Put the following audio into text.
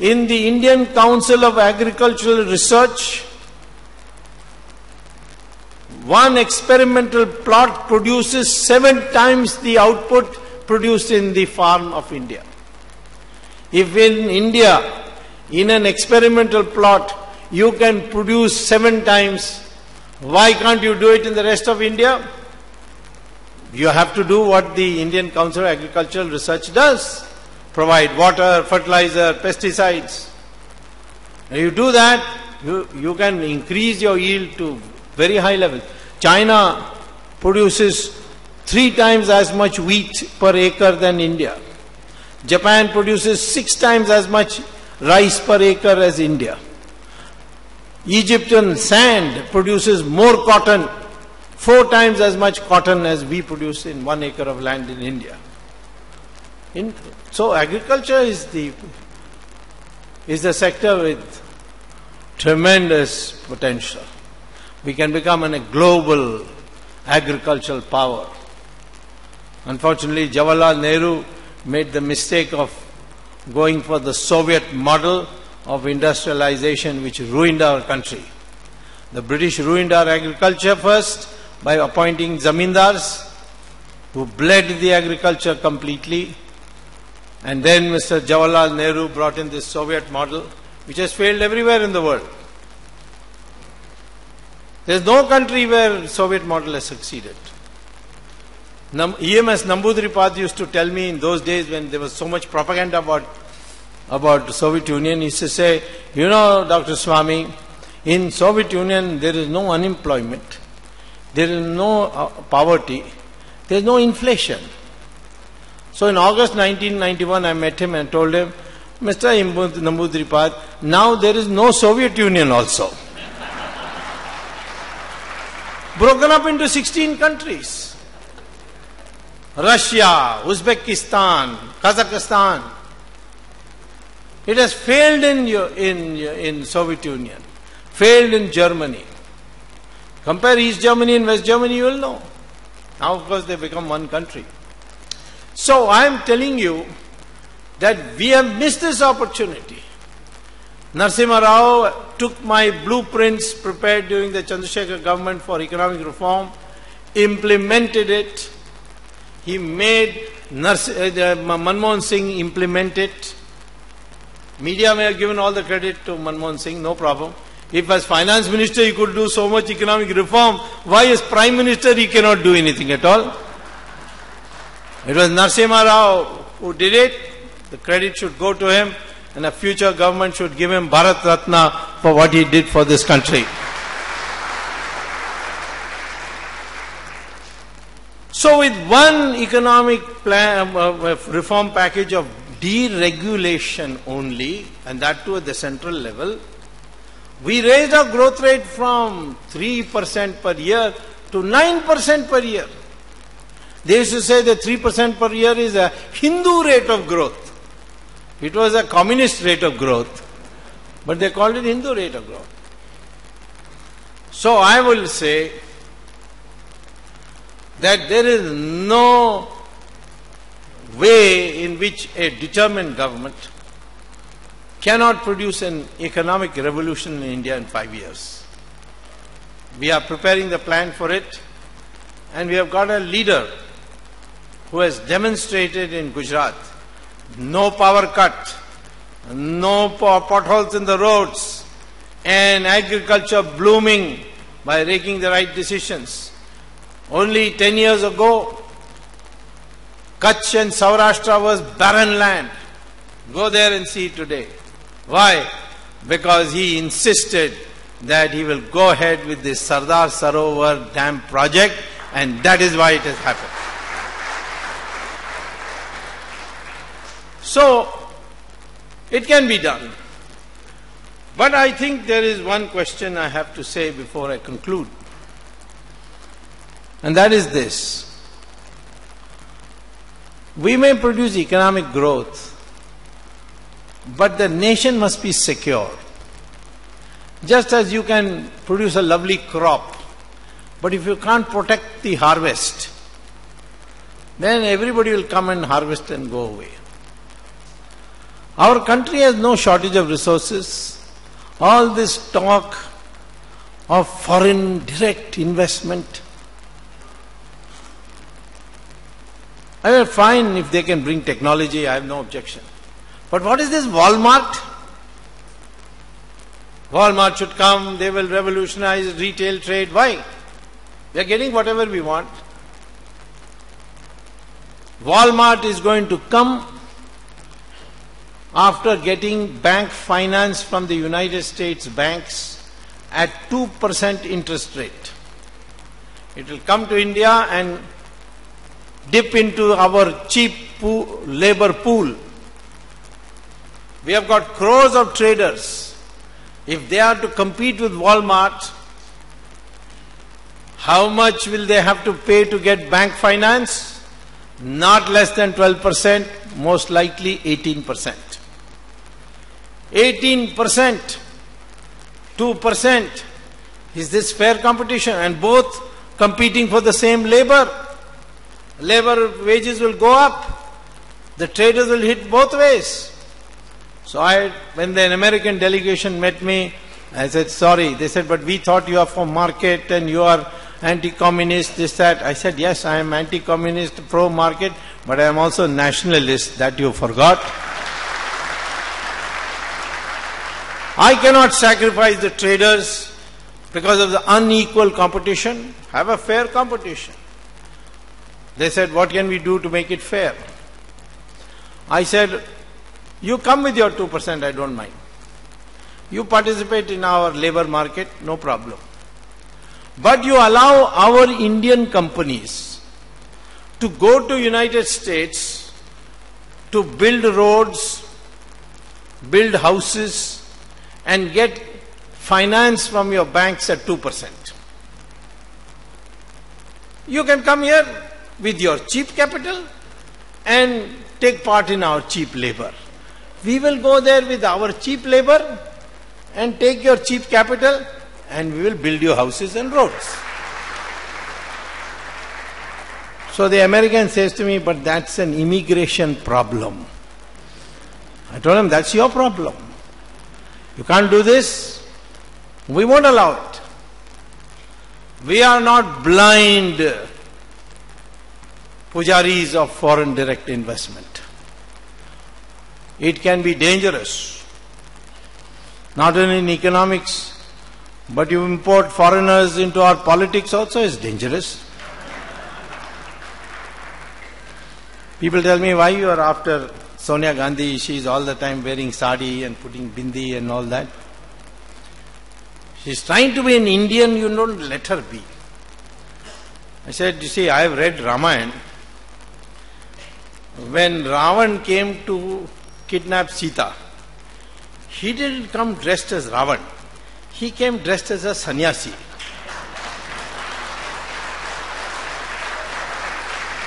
In the Indian Council of Agricultural Research, one experimental plot produces 7 times the output produced in the farm of India. If in India, in an experimental plot, you can produce 7 times, why can't you do it in the rest of India? You have to do what the Indian Council of Agricultural Research does. Provide water, fertilizer, pesticides. When you do that, you can increase your yield to very high level. China produces 3 times as much wheat per acre than India. Japan produces 6 times as much rice per acre as India. Egyptian sand produces more cotton, 4 times as much cotton as we produce in 1 acre of land in India. So agriculture is the sector with tremendous potential. We can become a global agricultural power. Unfortunately, Jawaharlal Nehru made the mistake of going for the Soviet model of industrialization, which ruined our country. The British ruined our agriculture first by appointing zamindars who bled the agriculture completely. And then Mr. Jawaharlal Nehru brought in this Soviet model, which has failed everywhere in the world. There is no country where Soviet model has succeeded. EMS Namboodiripad used to tell me in those days when there was so much propaganda about the Soviet Union, he used to say, you know, Dr. Swamy, in Soviet Union there is no unemployment, there is no poverty, there is no inflation. So in August 1991 I met him and told him, Mr. Namboodiripad, now there is no Soviet Union also. Broken up into 16 countries. Russia, Uzbekistan, Kazakhstan. It has failed in Soviet Union, failed in Germany. Compare East Germany and West Germany, you will know. Now of course they become one country. So I am telling you that we have missed this opportunity. Narasimha Rao took my blueprints prepared during the Chandrasekhar government for economic reform, implemented it. He made Manmohan Singh implement it. Media may have given all the credit to Manmohan Singh, no problem. If as finance minister he could do so much economic reform, why as prime minister he cannot do anything at all? It was Narasimha Rao who did it. The credit should go to him, and a future government should give him Bharat Ratna for what he did for this country. So with one economic plan, reform package of deregulation only, and that too at the central level, we raised our growth rate from 3% per year to 9% per year. They used to say that 3% per year is a Hindu rate of growth. It was a communist rate of growth, but they called it Hindu rate of growth. So I will say that there is no way in which a determined government cannot produce an economic revolution in India in 5 years. We are preparing the plan for it, and we have got a leader who has demonstrated in Gujarat no power cut, no potholes in the roads, and agriculture blooming by taking the right decisions. Only 10 years ago, Kutch and Saurashtra was barren land. Go there and see today. Why? Because he insisted that he will go ahead with this Sardar Sarovar Dam project, and that is why it has happened. So, it can be done. But I think there is one question I have to say before I conclude. And that is this. We may produce economic growth, but the nation must be secure. Just as you can produce a lovely crop, but if you can't protect the harvest, then everybody will come and harvest and go away. Our country has no shortage of resources. All this talk of foreign direct investment, I mean, fine if they can bring technology, I have no objection. But what is this Walmart? Walmart should come, they will revolutionize retail trade. Why? We are getting whatever we want. Walmart is going to come after getting bank finance from the United States banks at 2% interest rate. It will come to India and dip into our cheap labor pool. We have got crores of traders. If they are to compete with Walmart, how much will they have to pay to get bank finance? Not less than 12%, most likely 18%. 18%, 2%. Is this fair competition? And both competing for the same labor. Labor wages will go up. The traders will hit both ways. So when the American delegation met me, I said, sorry. They said, but we thought you are for market and you are anti-communist, this, that. I said, yes, I am anti-communist, pro-market, but I am also nationalist. That you forgot. I cannot sacrifice the traders because of the unequal competition. Have a fair competition. They said, what can we do to make it fair? I said, you come with your 2%, I don't mind. You participate in our labor market, no problem. But you allow our Indian companies to go to United States to build roads, build houses, and get finance from your banks at 2%. You can come here with your cheap capital and take part in our cheap labor. We will go there with our cheap labor and take your cheap capital and we will build you houses and roads. So the American says to me, but that's an immigration problem. I told him, that's your problem. You can't do this. We won't allow it. We are not blind pujaris of foreign direct investment. It can be dangerous. Not only in economics, but you import foreigners into our politics also is dangerous. People tell me, why you are after Sonia Gandhi? She is all the time wearing sari and putting bindi and all that. She is trying to be an Indian, you don't let her be. I said, you see, I have read Ramayana. When Ravan came to kidnap Sita, he didn't come dressed as Ravan. He came dressed as a sannyasi.